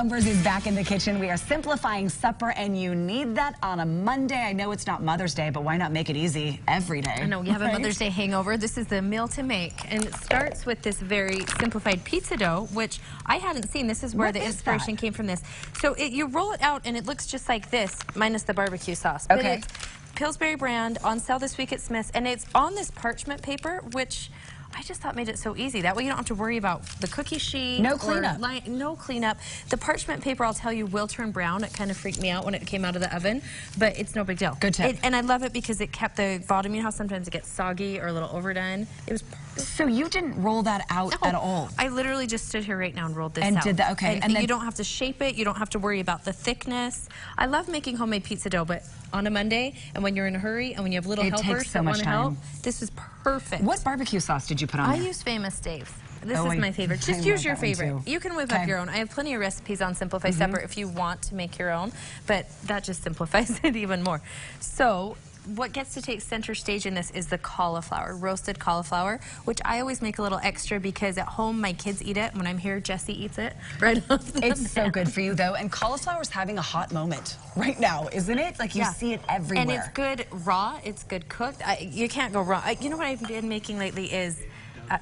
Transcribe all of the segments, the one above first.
Bumpers is back in the kitchen. We are simplifying supper, and you need that on a Monday. I know it's not Mother's Day, but why not make it easy every day? I know, you have a Mother's Day hangover. This is the meal to make, and it starts with this very simplified pizza dough, which I hadn't seen. This is where the inspiration came from this. So you roll it out, and it looks just like this, minus the barbecue sauce. But it's Pillsbury brand, on sale this week at Smith's, and it's on this parchment paper, which I just thought made it so easy. That way you don't have to worry about the cookie sheet. No cleanup. No cleanup. The parchment paper, I'll tell you, will turn brown. It kind of freaked me out when it came out of the oven, but it's no big deal. Good tip. And I love it because it kept the bottom. You know how sometimes it gets soggy or a little overdone? It was perfect. So you didn't roll that out at all? I literally just stood here right now and rolled this out. And did that, okay. And then you don't have to shape it. You don't have to worry about the thickness. I love making homemade pizza dough, but on a Monday, and when you're in a hurry, and when you have little helpers that want to help, this is perfect. What barbecue sauce did you put on there? I use Famous Dave's. This is my favorite. Just use your favorite. You can whip up your own. I have plenty of recipes on Simplify Supper if you want to make your own, but that just simplifies it even more. So what gets to take center stage in this is the cauliflower, roasted cauliflower, which I always make a little extra because at home my kids eat it. When I'm here, Jesse eats it right off the It's so good for you, though. And cauliflower's having a hot moment right now, isn't it? Like, you see it everywhere. And it's good raw. It's good cooked. You can't go wrong. You know what I've been making lately is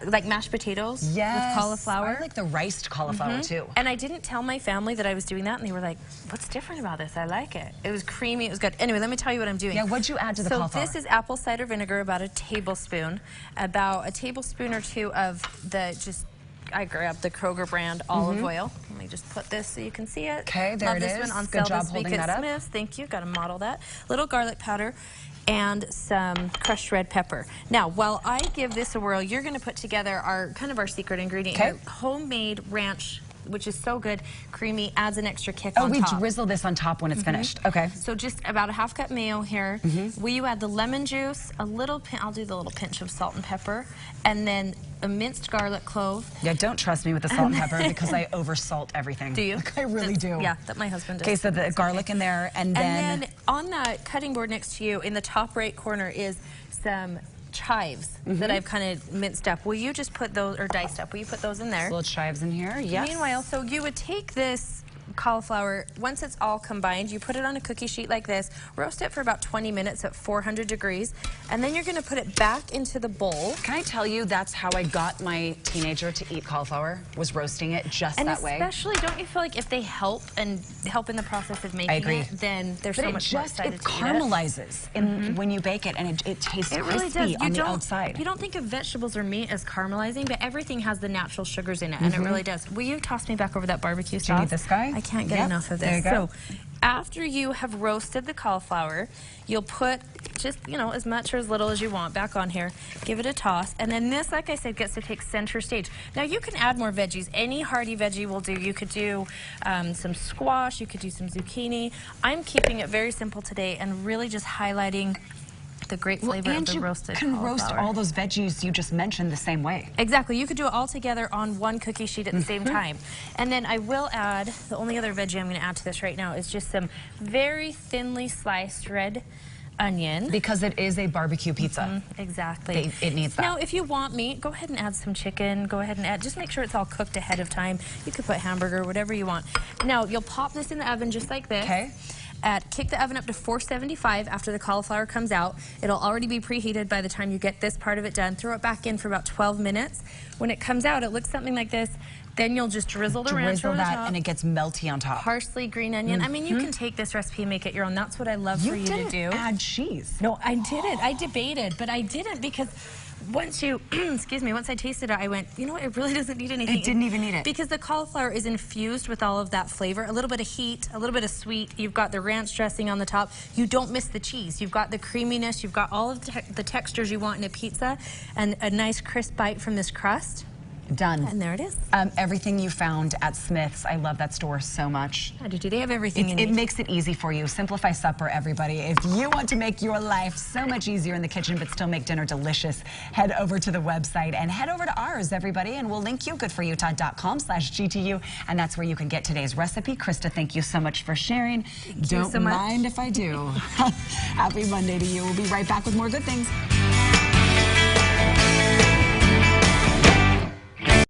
like mashed potatoes with cauliflower. I like the riced cauliflower too. And I didn't tell my family that I was doing that, and they were like, what's different about this? I like it. It was creamy, it was good. Anyway, let me tell you what I'm doing. Yeah, what'd you add to the cauliflower? So this is apple cider vinegar, about a tablespoon or two of I grabbed the Kroger brand olive oil. Let me just put this so you can see it. Okay, there it is. Love this one on Good sale job this week holding that at up. Smith's. Thank you, gotta model that. Little garlic powder and some crushed red pepper. Now, while I give this a whirl, you're gonna put together our secret ingredient here, homemade ranch, which is so good, creamy, adds an extra kick on top. We drizzle this on top when it's finished. Okay. So just about a half cup mayo here. Will you add the lemon juice, I'll do the little pinch of salt and pepper, and then a minced garlic clove. Yeah, don't trust me with the salt and pepper because I over salt everything. Do you? Like, I really do. Yeah, that my husband does. Okay, so the garlic in there, and then on the cutting board next to you, in the top right corner, is some chives that I've kind of minced up. Will you just put those, or diced up, will you put those in there? Little chives in here, yes. Meanwhile, so you would take this cauliflower, once it's all combined, you put it on a cookie sheet like this, roast it for about 20 minutes at 400 degrees, and then you're going to put it back into the bowl. Can I tell you, that's how I got my teenager to eat cauliflower, was roasting it just that way. And especially, don't you feel like if they help in the process of making it, then they're so much more excited to eat it? It caramelizes when you bake it, and it tastes crispy on the outside. You don't think of vegetables or meat as caramelizing, but everything has the natural sugars in it, and it really does. Will you toss me back over that barbecue sauce? Do you need this guy? I can't get enough of this. There you go. So after you have roasted the cauliflower, you'll put just, as much or as little as you want back on here. Give it a toss. And then this, like I said, gets to take center stage. Now you can add more veggies. Any hearty veggie will do. You could do some squash. You could do some zucchini. I'm keeping it very simple today and really just highlighting the great flavor of the roasted cauliflower. You can roast all those veggies you just mentioned the same way. Exactly. You could do it all together on one cookie sheet at the same time. And then I will add, the only other veggie I'm going to add to this right now is just some very thinly sliced red onion. Because it is a barbecue pizza. Exactly. It needs that. Now, if you want meat, go ahead and add some chicken. Go ahead and add, just make sure it's all cooked ahead of time. You could put hamburger, whatever you want. Now, you'll pop this in the oven just like this. Okay. Kick the oven up to 475 after the cauliflower comes out. It'll already be preheated by the time you get this part of it done. Throw it back in for about 12 minutes. When it comes out, it looks something like this. Then you'll just drizzle the ranch over the top. And it gets melty on top. Parsley, green onion. I mean, you can take this recipe and make it your own. That's what I love for you to do. You didn't add cheese. No, I didn't. I debated, but I didn't because once you, excuse me, once I tasted it, I went, you know what, it really doesn't need anything. It didn't even need it. Because the cauliflower is infused with all of that flavor, a little bit of heat, a little bit of sweet. You've got the ranch dressing on the top. You don't miss the cheese. You've got the creaminess. You've got all of the textures you want in a pizza and a nice crisp bite from this crust. Done. And there it is. Everything you found at Smith's. I love that store so much. How did you? They have everything you need. It makes it easy for you. Simplify Supper, everybody. If you want to make your life so much easier in the kitchen but still make dinner delicious, head over to the website and head over to ours, everybody, and we'll link you, goodforutah.com/GTU, and that's where you can get today's recipe. Krista, thank you so much for sharing. Don't mind if I do. Happy Monday to you. We'll be right back with more good things.